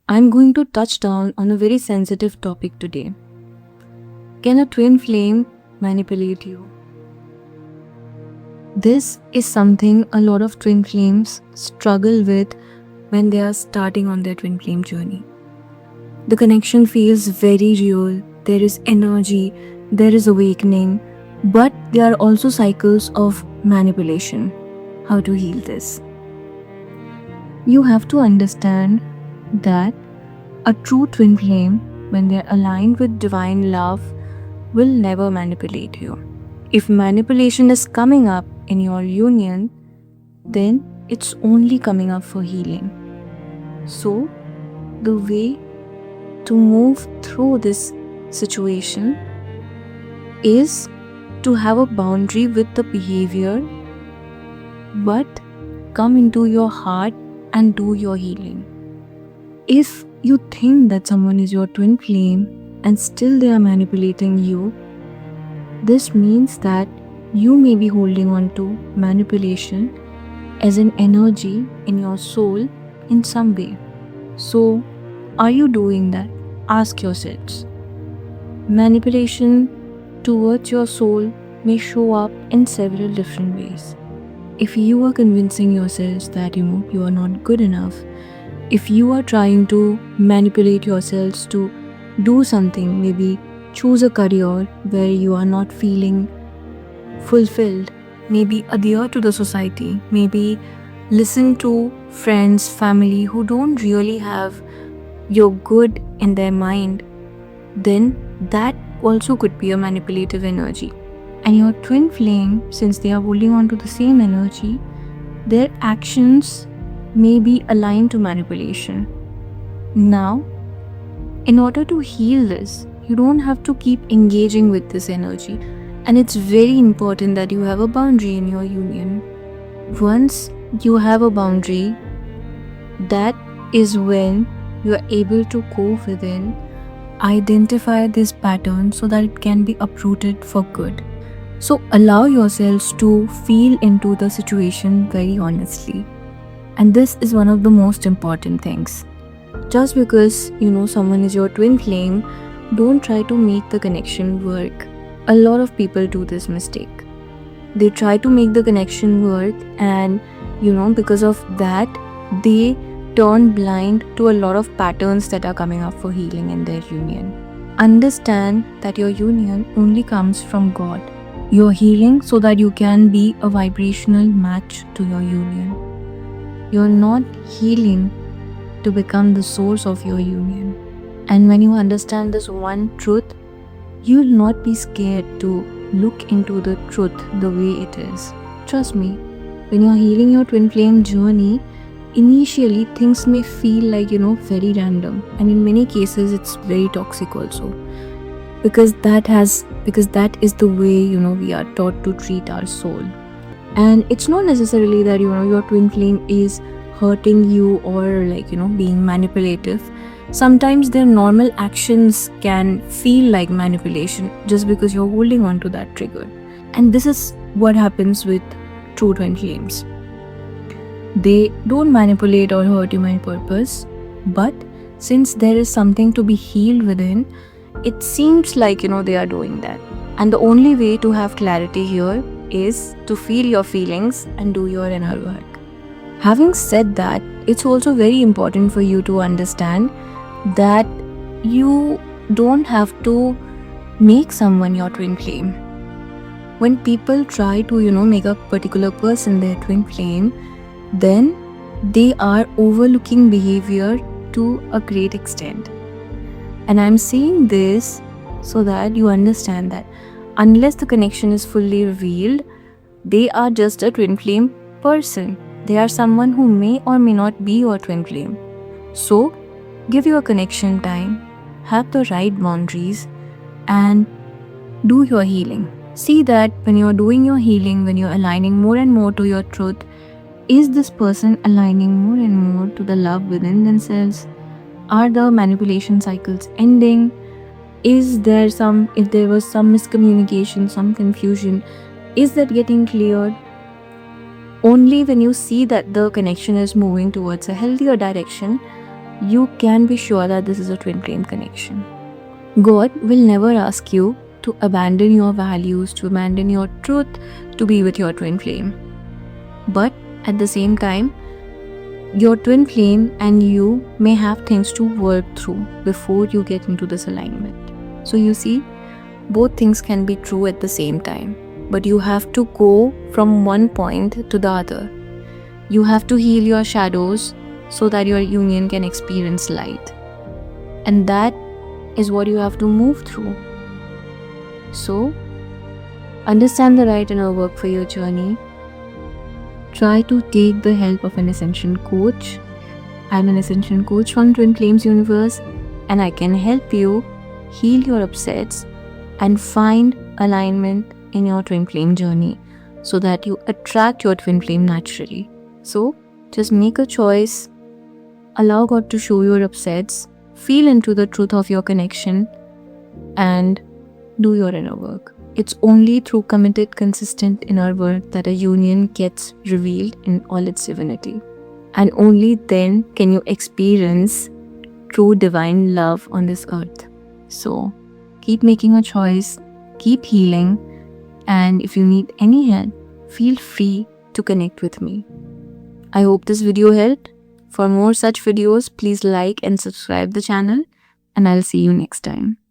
I'm going to touch down on a very sensitive topic today. Can a twin flame manipulate you? This is something a lot of twin flames struggle with when they are starting on their twin flame journey. The connection feels very real, there is energy, there is awakening, but there are also cycles of manipulation. How to heal this? You have to understand that a true twin flame, when they're aligned with divine love, will never manipulate you. If manipulation is coming up in your union, then it's only coming up for healing. So, the way to move through this situation is to have a boundary with the behavior, but come into your heart and do your healing. If you think that someone is your twin flame and still they are manipulating you, this means that you may be holding on to manipulation as an energy in your soul in some way. So, are you doing that? Ask yourselves. Manipulation towards your soul may show up in several different ways. If you are convincing yourselves that you are not good enough, if you are trying to manipulate yourselves to do something, maybe choose a career where you are not feeling fulfilled, maybe adhere to the society, maybe listen to friends, family who don't really have your good in their mind, then that also could be a manipulative energy. And your twin flame, since they are holding on to the same energy, their actions may be aligned to manipulation. Now, in order to heal this, you don't have to keep engaging with this energy. And it's very important that you have a boundary in your union. Once you have a boundary, that is when you are able to go within, identify this pattern so that it can be uprooted for good. So allow yourselves to feel into the situation very honestly. And this is one of the most important things. Just because someone is your twin flame, don't try to make the connection work. A lot of people do this mistake. They try to make the connection work, and because of that, they turn blind to a lot of patterns that are coming up for healing in their union. Understand that your union only comes from God. You're healing so that you can be a vibrational match to your union. You're not healing to become the source of your union. And when you understand this one truth, you'll not be scared to look into the truth the way it is. Trust me, when you're healing your twin flame journey, initially things may feel like very random, and in many cases it's very toxic also, because that is the way we are taught to treat our soul. And it's not necessarily that your twin flame is hurting you or being manipulative. Sometimes their normal actions can feel like manipulation just because you're holding on to that trigger. And this is what happens with true twin flames. They don't manipulate or hurt you on purpose, but since there is something to be healed within, it seems like they are doing that. And the only way to have clarity here is to feel your feelings and do your inner work. Having said that, it's also very important for you to understand that you don't have to make someone your twin flame. When people try to make a particular person their twin flame, then they are overlooking behavior to a great extent. And I'm saying this so that you understand that unless the connection is fully revealed, they are just a twin flame person. They are someone who may or may not be your twin flame. So, give your connection time, have the right boundaries, and do your healing. See that when you're doing your healing, when you're aligning more and more to your truth, is this person aligning more and more to the love within themselves? Are the manipulation cycles ending? If there was some miscommunication, some confusion, is that getting cleared? Only when you see that the connection is moving towards a healthier direction, you can be sure that this is a twin flame connection. God will never ask you to abandon your values, to abandon your truth, to be with your twin flame. But at the same time, your twin flame and you may have things to work through before you get into this alignment. So you see, both things can be true at the same time, but you have to go from one point to the other. You have to heal your shadows so that your union can experience light. And that is what you have to move through. So, understand the right inner work for your journey. Try to take the help of an ascension coach. I'm an ascension coach from Twin Flames Universe, and I can help you heal your upsets and find alignment in your twin flame journey so that you attract your twin flame naturally. So, just make a choice, allow God to show your upsets, feel into the truth of your connection, and do your inner work. It's only through committed, consistent inner work that a union gets revealed in all its divinity. And only then can you experience true divine love on this earth. So, keep making a choice, keep healing, and if you need any help, feel free to connect with me. I hope this video helped. For more such videos, please like and subscribe the channel, and I'll see you next time.